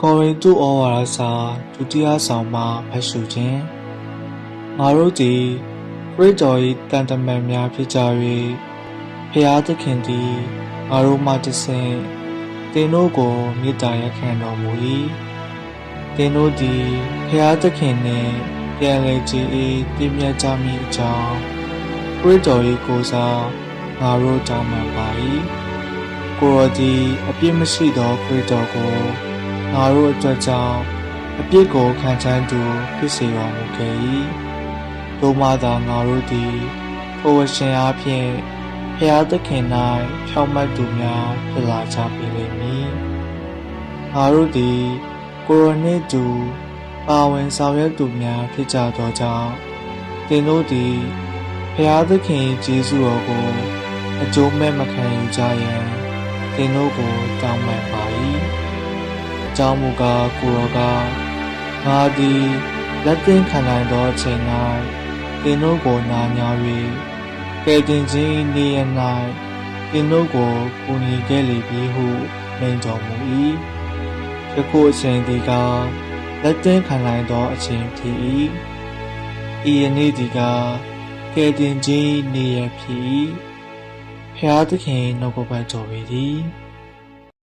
ကောရိန္သုဩဝါဒစာဒုတိယဆောင်မှာဖတ်ရှုခြင်းငါတို့သည်ခရစ်တော်၏တန်တမန်များဖြစ်ကြ၍ဖျားသခင်သည်ငါတို့မှတဆင့်သင်တို့ကိုမေတ္တာရပ်ခံတော်မူ၏သင်တို့သည်ဖျားသခင်နှင့်ပြန်လည်ကြည်အေးပြည့်မြတ်ကြမည်အကြောင်းခရစ်တော်၏ကိုယ်စားငါတို့တောင်းပန်ပါ၏ကိုယ်တော်သည်အပြစ်မရှိသောခရစ်တော်ကိုငါတို့အတွက်ကြောင့်အပြစ်ကိုခံချမ်းသူဖြစ်စေတော်မူခဲ့၏သို့မှသာငါတို့သည်ထိုဝရှင်အားဖြင့်ဖျားသခင်၌ဖြောင့်မတ်သူများဖြစ်လာကြပေလိမ့်မည်ငါတို့သည်ကိုရိုနှင့်တူပါဝင်ဆောင်ရွက်သူများဖြစ်ကြသောကြောင့်သင်တို့သည်ဖျားသခင်ယေရှုတော်ကိုအကျိုးမဲ့မခံယူကြရန်သင်တို့ကိုတောင်းပန်ပါ၏အကြောင်းမူကားကိုရောကငါသည်လက်သင့်ခံနိုင်သောအချိန်၌သင်တို့ကိုနာညောင်း၍ကယ်တင်ခြင်းနေရ၌သင်တို့ကိုကူညီခဲ့လေပြီဟုမိန့်တော်မူ၏ယခုအချိန်ဒီကလက်သင့်ခံနိုင်သောအချိန်ဖြစ်၏ဤယနေ့ဒီကကယ်တင်ခြင်းနေရဖြစ်၏ဖျားသခင်နှုတ်ကပတ်တော်ပေသည်